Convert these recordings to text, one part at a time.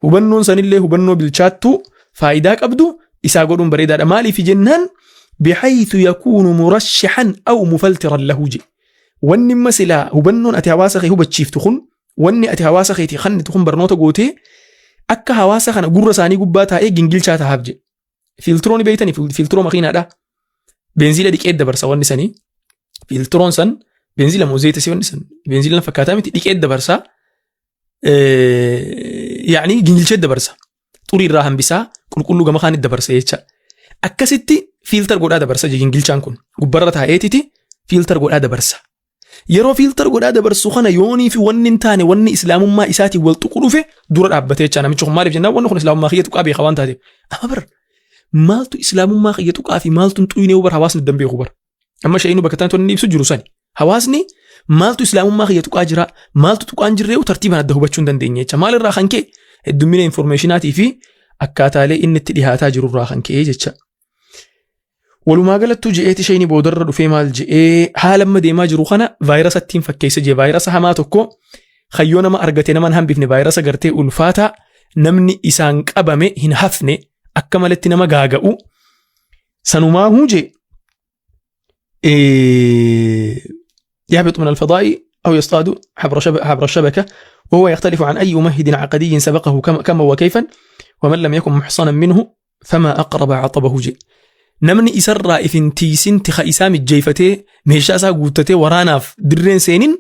hubannoon sanillee hubannoo bilchaattu faayidaa qabdu isaa godhuun bareedaadha maaliif jennaan bihaythu yakuunu murashahan aw mufaltiran lahu je wanni masila hubannoon ati hawaasa kee hubachiiftu kun wanni ati hawaasa keetii kannitu kun barnoota gootee akka hawaasa kana gurra isaanii gubbaa taa'ee gingilchaa tahaaf je filtiroon beeytanii filtiroo makiinaadha beenzila dhiqee dabarsa wanni sanii filtiroon san beenzila mozeeta si wanni san beenzila fakkaataa miti dhiqee dabarsa yaani gingilchee dabarsa xurii irraa hambisaa qulqulluu gama kaanit dabarsa jecha akkasitti filter godhaa dabarsa je gingilchaan kun gubbarra taa'eetiti filter godhaa dabarsa yeroo filter godhaa dabarsu kana yoonii fi wanni hin taane wanni islaamummaa isaatii wal tuqu dhufe dura dhaabbatee jecha namichi kun maaliif jennaan wanni kun islaamummaa kiyya tuqaa beekaa waan taateef amma bar maaltu islaamummaa kiyya tuqaa fi maaltu xuyinee bar hawaasni danbeeku bar amma shayinu bakka taantu inni ibsu jiru sani hawaasni maaltu islaamummaa kiyya tuqaa jira maaltu tuqaan jirree tartiibaan adda hubachuu hin dandeenye jecha maalirraa kan kee heddumina informationaatii fi akkaataalee inni itti dhihaataa jirurraa kan kee jecha walumaa galattuu je'eeti shayni boodarra dhufee maal je'ee haala amma deemaa jiru kana vaayirasattiin fakkeessa jee vaayirasa hamaa tokko kayyoo nama argate naman hambifne vaayirasa gartee ulfaata namni isaan qabame hin hafne akka malatti nama gaaga'u sanumaa huje يهبط من الفضاء أو يصطاد عبر الشبكة وهو يختلف عن أي ممهد عقدي سبقه كما وكيفا ومن لم يكن محصنا منه فما أقرب عطبه جي نمني إسرى إفنتيسين تخيسام الجيفتي مهشاسا قوتتي وراناف درين سينين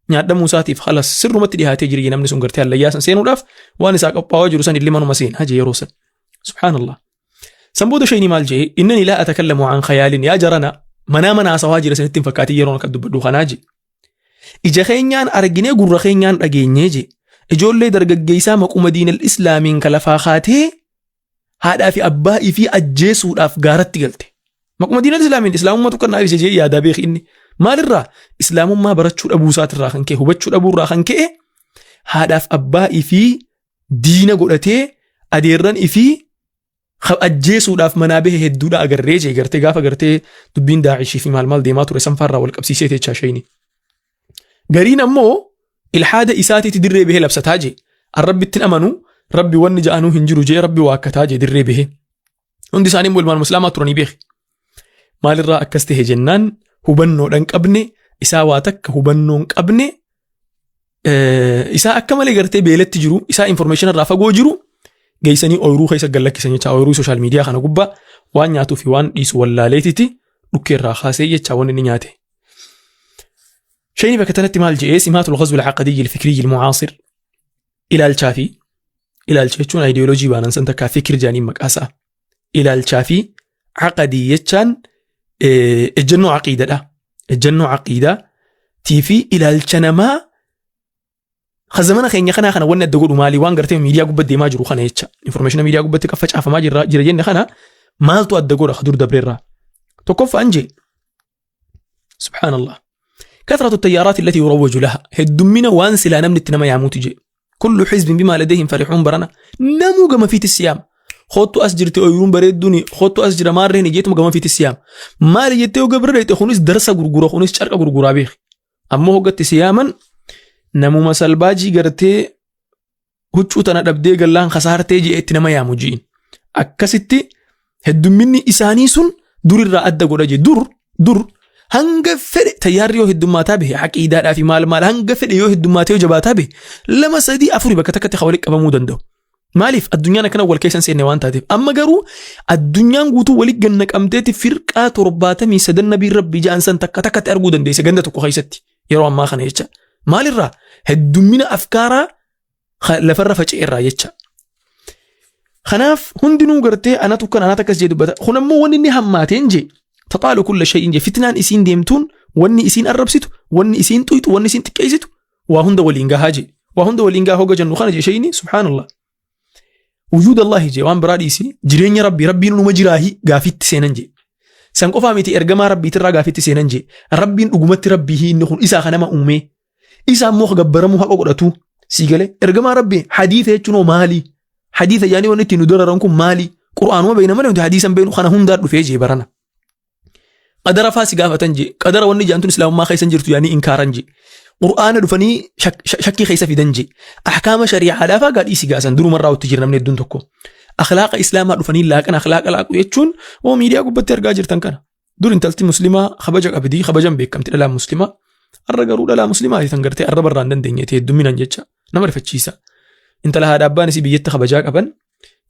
نعد موساتيف خلاص سر متديها تجري نمني سنقرتها اللياسا سينو لاف وانساق أبقى جرسان اللي منو مسين هجي يروسا سبحان الله سنبود شيني مال جي إنني لا أتكلم عن خيال يا جرنا منامنا سواجر سنتين فكاتي يرون كدب خناجي إجا خينيان أرجيني قرر خينيان أجيني جي إجول لي درجة جيسا مقوم دين الإسلام كلفاخاته هذا في أبائي في أجيس والأفجارات تقلتي مقوم دين الإسلام ما تكون نعرف شيء يا دابيخ إني ما للرا إسلام ما برتشور أبو سات الراخن كه هو بتشور أبو الراخن كه هذا في أبائي في دين قلته أديرن في أجيس والأف منابه الدولة أجر رجع أجرتي قاف أجرتي تبين داعش في مال ديمات ورسم فرة والكبسيسة تشاشيني قرين أمو الحادة إساتي تدري به لبستاجي الرب تنأمنوا ربي ون جانو هنجرو جي ربي واكتاجي دري به عندي ساني مول مال مسلمات تروني بيخ مال الرا أكسته جنان هبنو دنك أبني إساواتك هبنو أبني إسا أكمل قرتي بيلت تجرو إسا إنفورميشن الرافا جو جرو جيساني أويرو خيسا قلك سنية أويرو سوشال ميديا خانا قبا وان ياتو في وان إيسو ولا ليتي لكي راخاسي يتشاون نياتي شيني بكتنت مال جي سمات الغزو العقدي الفكري المعاصر إلى الشافي إلى الشيء أيديولوجي وانا سنتكا فكر جاني مكاسا إلى الشافي عقدي يتشان الجنو عقيدة لا الجنو عقيدة تيفي إلى الشنما خزمنا خين يخنا خنا ون الدقول مالي وان قرتين ميديا قبة دي ما جرو خنا يتشا إنفورميشن ميديا قبة تكفش عفا ما جرجين خنا مالتو الدقول أخدور دبريرا تكف أنجي سبحان الله كثرة التيارات التي يروج لها هدمنا وانسلا نمن التنما يعموت جي كل حزب بما لديهم فرحون برنا نمو قم في السيام خطو أسجر تأيرون بريدوني خطو أسجر مارين جيتم قم في السيام ما لجيتو قبر ريت خونيس درسا غرغورا خونيس شرق غرغورا بيخ أما هو قد سياما نمو مسال باجي قرتي هجو تندبدي قلان خسارتي جي اتنما يعمو جين أكستي هدمني إسانيسون دور الرأد قد جي دور hanga fedhe tayaarri yoo heddummataa bahe aqiidaadhaa fi maal hanga fedhe yoo heddummaatee yoo jabaataa bahe lama sadii afuri bakka takkatti walitti qabamuu danda'u. Maaliif addunyaan akkana wal keessan seenne waan taateef amma garuu addunyaan guutuu walitti ganna qabdeetti firqaa 73 nabii rabbii ja'an san takka takkatti arguu dandeesse ganda tokko keessatti yeroo ammaa kana jecha maalirraa heddummina afkaaraa lafarra faca'eerraa jecha. Kanaaf hundinuu gartee anatu kan anata akkas jedhu dubbata kun ammoo wanni inni hammaateen jee تطال كل شيء جي فتنان إسين ديمتون واني إسين أربسيتو واني إسين تويتو واني إسين تكيسيتو وهند ولينغا هاجي وهند ولينغا هوغا جنو خانا جي شيني سبحان الله وجود الله جي وان براديسي جرين ربي نو مجراهي غافيت سينان جي سانقفا ميتي إرغما ربي ترى غافيت سينان جي ربي نقومت ربيه نخون إسا خنما أمي إسا موخ غبرمو حقو قرأتو سيغالي إرغما ربي حديثة يتشنو مالي حديثة يعني ونتي ندر رنكم مالي قرآن وبينما لهم حديثا بينو خانا هندار رفيجي برنا قدر فاسي قافتن جي قدر وني جانتون اسلام ما خيسن جرتو يعني انكارن جي قرآن دفني شكي خيسة في دنجي أحكام شريعة لا فقال إيسي قاسن درو مرة وتجيرنا من الدون تكو أخلاق إسلام دفني لكن أخلاق لا يتشون وميديا قبت ترجاجر تنكنا دور انتلتي مسلمة خبجك أبدي خبجا بكم تلا مسلمة الرجال لا مسلمة تنقرتي الرب الراندن دنيتي الدمين أنجتشا نمر فتشيسا انت لها دابان سي بيت خبجاك أبن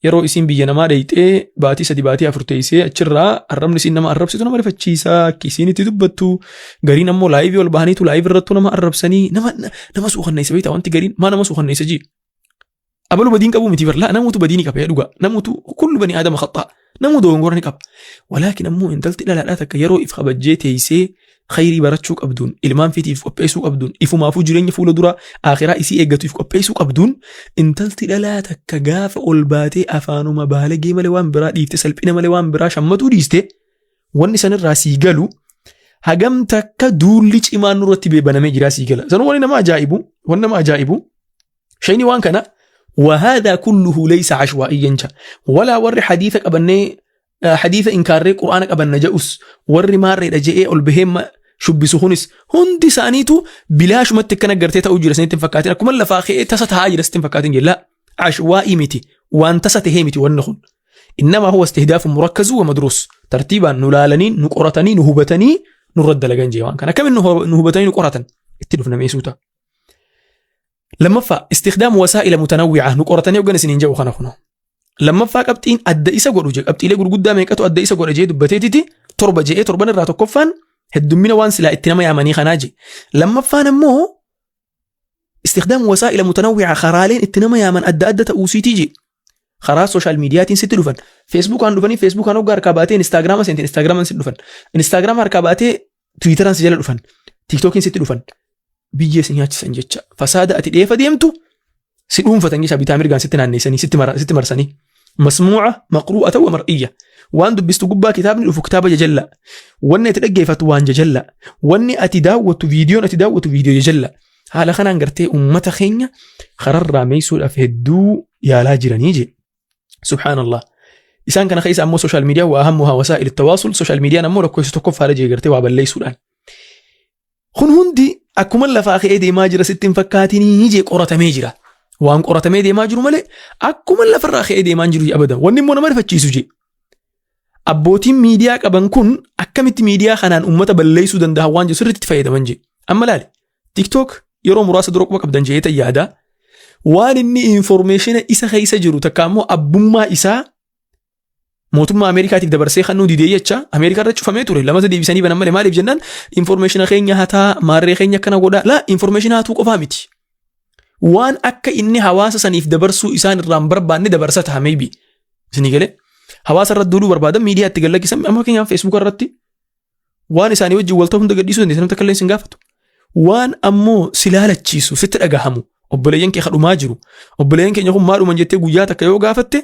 yeroo isin biyya namaa deeytee baatii 3 baatii 4 teessee achirraa arrabni isin nama arrabsitu nama rifachiisa kisiin itti dubbattu gariin ammoo laayivii wal bahaniitu laayivii irrattu nama arrabsanii nama suuqanneessa beektaa wanti gariin maa nama suuqanneessa jii abalu badiin qabu miti barlaa namuutu badiini qaba dhuga namuutu kullu bani aadama khataa namuu doongora ni qaba walaakin ammoo intalti dhalaadhaa takka yeroo if qabajjee teessee khayrii barachuu qabduun ilmaan fitiif qopheessuu qabduun ifumaafuu jireenya fuula dura akhiraa isii eeggatuuf qopheessuu qabduun intalti dhalaa takka gaafa ol baatee afaanuma baalagee malee waan biraa dhiifte salphina malee waan biraa shammatuu dhiiste wanni sanirraa sii galu hagam takka duulli cimaan nurratti beebanamee jiraa sii gala sanuu wanni nama ajaa'ibu shayni waan kana وهذا كله ليس عشوائيا ولا ور حديثك أبني حديث إنكار قرآن أبن جاؤس ور مار رجاء البهم شب سخونس هندي سانيتو بلاش ما تكنا قرتي أوجر سنتين فكاتين كم الله فاخي تصت هاجر سنتين فكاتين لا عشوائي متي وان تصت هيمتي والنخل إنما هو استهداف مركز ومدروس ترتيبا نلالنين نقرتني نهبتني نرد لجنجي وان كان كم نهبتني نقرتن اتلفنا ميسوتا لما فا استخدام وسائل متنوعة نقرتني وجنس نينجا وخناخنا لما فا قبتين أدئيسا قرجة قبتي لي قرقود ميكاتو أدئيسا قرجة دبتيتي تربة جاء تربة الراتو كفان هدمنا وانسلا اتنما يامني خناجي لما فا نمو استخدام وسائل متنوعة خرالين اتنما يامن أدى تأوسي تيجي خلاص سوشيال ميديا تنسيت لفن فيسبوك عنده فني فيسبوك عنده ركاباتي انستغرام سنتين انستغرام نسيت لفن انستغرام ركاباتي تويتر نسيت لفن تيك توك نسيت لفن بيجي سنيات سنجتة فساد أتديه فديمتو سيدهم فتنجش بتعمر جان ستنا النساني ست مرسني مسموعة مقروءة ومرئية وعنده بيستجوبا كتاب الأفق كتاب جل واني تلقي فتوان جل واني أتداوت فيديو جل هلا خنا نقرتي أمة خينيا خرر راميسو أفهدو يا لا جرانيجي سبحان الله إنسان كان خيس عمو سوشيال ميديا وأهمها وسائل التواصل سوشيال ميديا نمو لكو يستوقف هارجي قرتي وابلي سودان خن هندي أكمل لفاقي إيدي ماجرة 60 فكاتيني يجي قرة ميجرة وان قرة ميدي ماجرو ملي أكمل لفراقي إيدي ماجرو أبدا ونمو نمر فتشيسو جي أبوتين ميديا كبان كن أكمت ميديا خنان أمة بلي سودان ده وانجي سرت تفايدة منجي أما لالي تيك توك يرو مراسة دروك وكبدان جيتا يادا وان إني إنفورميشن إسا خيسا جرو تكامو أبوما إسا موتما أمريكا تك دبرسي خنو دي يتشا أمريكا رتشو فميتوري لما تدي بساني بنامل مالي بجنان إنفورميشن خينيا هتا ماري خينيا كنا قودا لا إنفورميشن هاتو قفامتي وان أكا إني حواسا سنيف دبرسو إسان الرامبر باني دبرساتها ميبي سني قلي حواسا ردولو بربادا ميديا تقلق يسم أما كينيا فيسبوك الرتي وان إساني وجه والتهم دقديسو دي سنم تكلين سنقافتو وان أمو سلالة تشيسو ستر أقاهمو وبلين كي خلو ماجرو وبلين كي نيخو مارو من جتة قوياتك يو قافته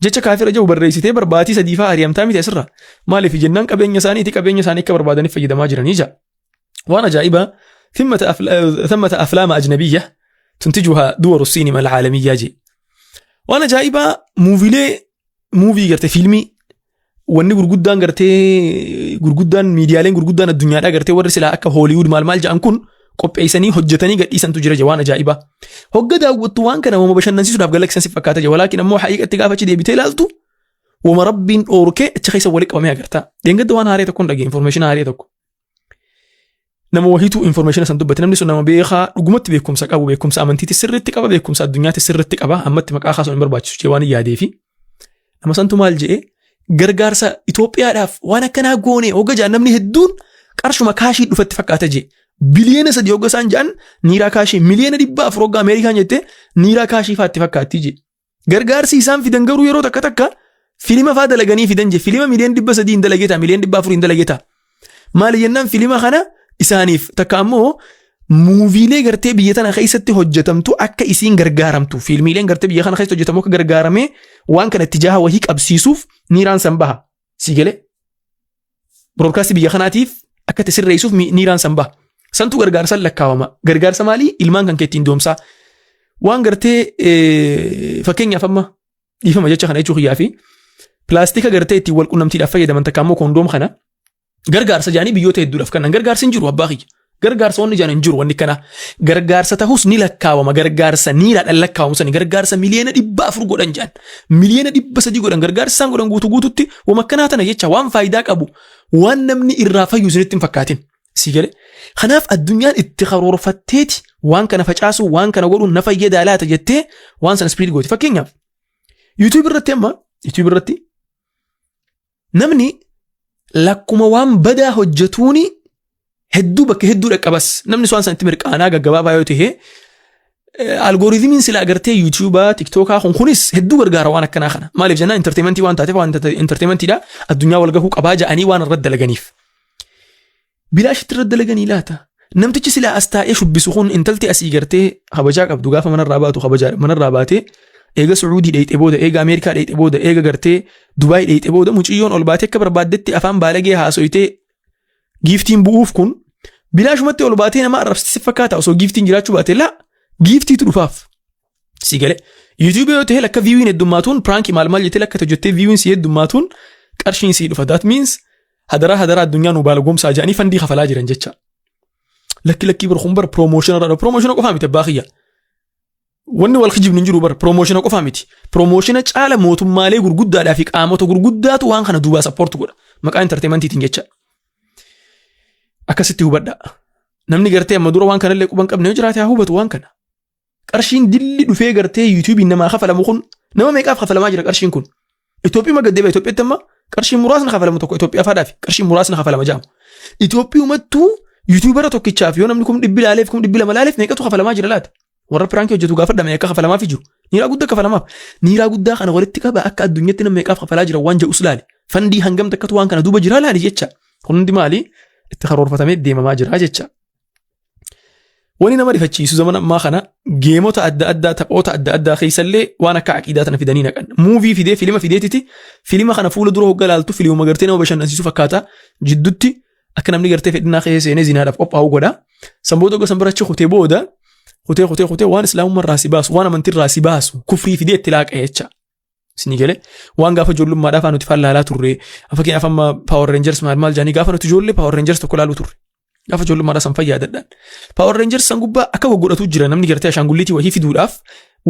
jecha kaafira jiru barreessitee barbaatii sadii fa'aa ari'amtaa miti asirra maaliif jennaan qabeenya isaanii akka barbaadaniif fayyadamaa jiranii jaa waan ajaa'iba ثمة أفلام أجنبية تنتجها دول السينما العالمية جي waan ajaa'iba muuvii garte fiilmii wanni gurguddaan miidiyaaleen gurguddaan addunyaadhaa gartee warri silaa akka hooliwud maal ja'an kun qopheessanii hojjetanii gadhiisantu jira je waan ajaa'iba hogga daawwattu waan kana wama bashannansiisuudhaaf galaksan si fakkaata je walaakin ammoo haqiiqatti gaafachi deebitee ilaaltu wama rabbiin dhoorkee achi keessa wali qabamee agarta deengadda waan haaree tokkoon dhagee information haaree tokko nama wahiitu information san dubbate namni sun nama beekaa dhugumatti beekumsa qabu beekumsa amantiitti sirriitti qaba beekumsa addunyaatti sirriitti qaba ammatti maqaa kaasuun hin barbaachisu je waan yaadee fi nama santu maal jedhee gargaarsa Itoophiyaadhaaf waan akkanaa goone hogga jaan namni hedduun qarshuma kaashii dhufatti fakkaata je biliyeena 3 hogga isaan jaan niiraa kaashii miliyeena 400 hogga Ameerikaan jette niiraa kaashii faatti fakkaatti je gargaarsi isaan fidan garuu yeroo takka filima faa dalaganii fidan je filima miliyeena 300 hin dalageeta miliyeena 400 hin dalageeta maali jennaan filima kana isaaniif takka ammoo muuviilee gartee biyya tana keessatti hojjetamtu akka isiin gargaaramtu fiilmiileen gartee biyya kana keessatti hojjetamu akka gargaaramee waan kana ittijaaha wahii qabsiisuuf niiraan san baha sigale broadcast biyya kanaatiif akka tisirreessuuf niiraan san baha santu gargaarsa lakkaawama gargaarsa maalii ilmaan kan keettiin doomsaa waan gartee fakkeenyaaf amma dhiifama jecha kana jechuu xiyyaa fi pilaastika gartee ittiin wal qunnamtiidhaaf fayyadaman takka ammoo kondoom kana gargaarsa jaanii biyyoota hedduudhaaf kan gargaarsi hin jiru abbaa kiyya gargaarsa wanni jaan hin jiru wanni kana gargaarsa tahus ni lakkaawama gargaarsa niiraadhaan lakkaawamu sani gargaarsa miliyoona 400 godhan jaan miliyoona 300 godhan gargaarsa isaan godhan guututti wama akkanaa tana jecha waan faayidaa qabu waan namni irraa fayyu isinitti hin fakkaatin si gale kanaaf addunyaan itti karoorfatteeti waan kana facaasu waan kana godhuun na fayyadaa laata jettee waan sana spread gooti fakkeenyaaf YouTube irratti namni lakkuma waan badaa hojjetuuni hedduu bakka hedduu dhaqqabas namni waan sanatti mirqaanaa gaggabaabaa yoo ta'e algoritmiin sila agartee YouTube'a TikTok'a kunis hedduu gargaara waan akkanaa kana maaliif jennaan entertainmentii waan taateef waan entertainmentiidha addunyaa wal gahuu qabaa ja'anii waan irratti dalaganiif bilaashitti irratti dalaganii laata namtichi sila as taa'ee shubbisu kun intalti asii gartee kabajaa qabdu gaafa manarraa baatu kabajaa manarraa baatee eega Sacuudii dheeyxee booda eega Ameerikaa dheeyxee booda eega gartee Dubaay dheeyxee booda muciyyoon ol baatee akka barbaaddetti afaan baalagee haasoytee giiftiin bu'uuf kun bilaashumatti ol baatee nama arrabsiise fakkaata osoo giiftiin jiraachuu baate laa giiftiitu dhufaaf si gale YouTube yoo ta'e lakka viewin heddummaatuun pranki maal jettee lakka hojjettee viewin si heddummaatuun qarshiin si dhufa that means hadaraa addunyaa nu baalagomsaa jedhanii fandii kafalaa jiran jecha lakki bar promotion qofaa miti baaqiyya wanni wal kijibni hin jiru bar promotion qofaa miti promotion caala mootummaalee gurguddaadhaa fi qaamota gurguddaatu waan kana duubaa support godha maqaa entertainmentiitiin jecha akkasitti hubadha namni gartee amma dura waan kanallee quban qabne yoo jiraate haa hubatu waan kana qarshiin dilli dhufee gartee YouTube namaa kafalamu kun nama meeqaaf kafalamaa jira qarshiin kun Itoophiyaa magaddee Itoophiyaatti amma qarshiin muraasni kafalamu tokko Itoophiyaa faadhaaf qarshiin muraasni kafalama jaamu Itoophiyaa umattuu YouTuber tokkichaaf yoo namni 100 laaleef 200 laaleef meeqatu kafalamaa jira laata warra pranki hojjetu gaafadha meeqa kafalamaa fi jiru niiraa guddaa kafalamaaf niiraa guddaa kana walitti qaba akka addunyaatti nama meeqaaf kafalaa jira waan jedhu laali fandii hangam takkatu waan kana duuba jira laali jecha hundi maali itti karoorfatamee deemamaa jira jecha wani nama rifachiisu zaman ammaa kana geemota adda addaa taphoota adda addaa keessallee waan akka aqiidaa tana fidanii naqan muuvii fidee filima fideetiti filima kana fuula dura hogga laaltu filimuma gartee nama bashannansiisu fakkaata jiddutti akka namni gartee fedhinaa keessa seenee zinaadhaaf qophaa'u godha sanboota gosa barachi kutee booda kutee waan islaamummaa irraa si baasu waan amantii irraa si baasu kufrii fidee itti laaqa jecha sini gale waan gaafa ijoollummaadhaaf nuti fallaalaa turre fakkeenyaaf amma Power Rangers maal jaanii gaafa nuti ijoollee Power Rangers tokko laaluu turre gaafa ijoollummaadhaaf san fayyadadhaan Power Rangers san gubbaa akka goggodhatu jira namni gartee ashaangulliitii wahii fiduudhaaf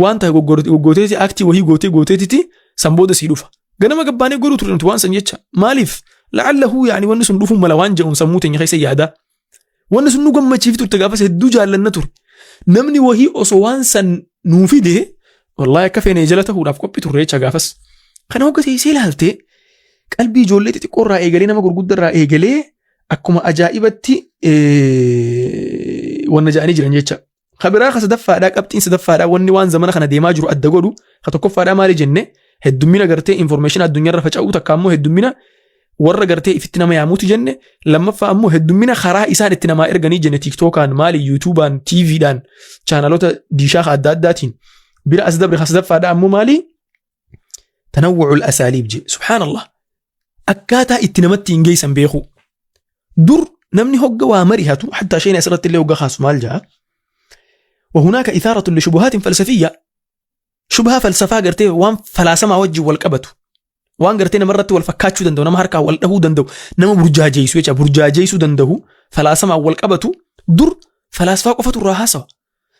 waan ta'e goggooteeti aktii wahii gooteetiti san booda sii dhufa ganama gabbaanee godhuu turre nuti waan san jecha maaliif la'allahu yaani wanni sun dhufuun mala waan jedhuun sammuu teenya keessa yaada wanni sun nu gammachiif turte gaafas hedduu jaallanna ture namni wahii osoo waan san nuu fide wallahi akka feenee jala ta'uudhaaf qophii turre jecha gaafas kana hoggatee isee ilaaltee qalbii ijoollee xixiqqoo irraa eegalee nama gurguddaa irraa eegalee akkuma ajaa'ibatti wanna ja'anii jiran jecha kabiraa kasadaffaadhaa qabxiin sadaffaadhaa wanni waan zamana kana deemaa jiru adda godhu ka tokkoffaadhaa maali jenne heddummina gartee information addunyaarra faca'uu takka ammoo heddummina warra gartee ifitti nama yaamuuti jenne lammaffaa ammoo heddummina karaa isaan itti namaa erganii jenne TikTokaan maali YouTube'aan TV'dhaan chaanaloota diishaa adda addaatiin bira as dabre kasadaffaadhaa ammoo maali tanawwu'ul asaaliib je subhaanallah akkaataa itti namatti hin geessan beeku dur namni hogga waa marihatu hatta shayna asirratti illee hogga khaasu maal jaa وهناك إثارة لشبهات فلسفية شبهة فلسفة قرتي وان فلاسما وجه والقبتو وان قرتينا مرت والفكاتشو دندو نما هركا والدهو دندو نما برجاجيسو يجا برجاجيسو دندو فلاسما والقبتو در فلاسفة قفتو الراحاسة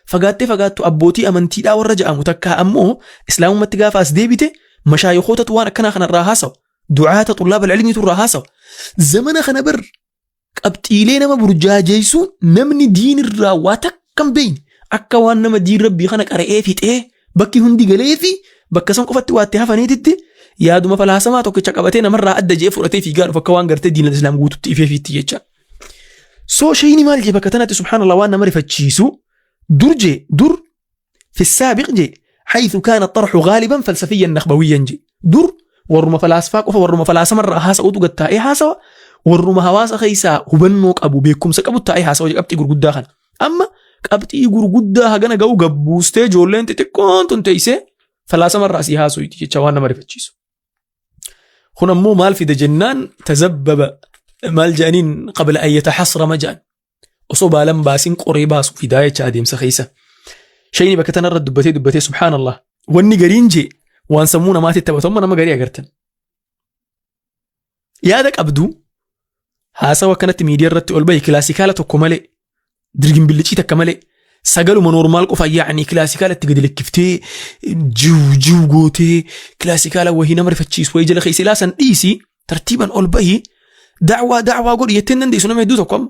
فقاتو أبوتي أمنتي دا ورجع متكا أمو إسلام متقافاس ديبته مشايخوتة وانا كنا خنا الراحاسة دعاة طلاب العلم الراحاسة زمن خنبر قبتيلي نما برجاجيسو نمني دين الراواتك كم بين akka waan nama diin rabbii kana qara'ee fixee bakki hundi galee fi bakka san qofatti waatti hafaniititti yaaduma falaasamaa tokkicha qabatee namarraa adda jee fudhatee fiigaa dhufa akka waan gartee diinal islaam guututti ifee fiitti jecha soo shayni maal jee bakka tanatti subhaanallah waan nama rifachiisu dur في السابق جي حيث كان الطرح غالبا فلسفيا نخبويا جي در ورما فلاسفة قفا ورما فلاسة مرة هاسا أوتو قد تائي هاسا ورما هواسا خيسا هبنوك أبو بيكم سكبو تائي هاسا وجي قبتي قرقود داخل أما qabxii gurguddaa hagana ga'u gabbuustee ijoolleen xixiqqoon tun teessee falaasama irraa asii haasa'uuti jecha waan nama rifachiisu. Kun ammoo maal fide jennaan tazabbaba maal jedhaniin qabla an yataxasrama jedhan osoo baalan baasiin qoree baasu fidaa jecha adeemsa keessa. Shayni bakka tanarra dubbatee subhaanallah wanni gariin jee waan sammuu namaatti taphatamu nama garii agartan. Yaada qabdu haasawa kanatti miidiyaa irratti ol bahi kilaasikaala tokko malee درجن باللي تكمله سجلوا من نورمال قفا يعني كلاسيكال تقدر لك كفتي جو جوتي كلاسيكال وهنا مرفتشيس ويجي لخي سلاسا ديسي ترتيبا أول بهي دعوة قول يتنن دي سنو ميدوزكم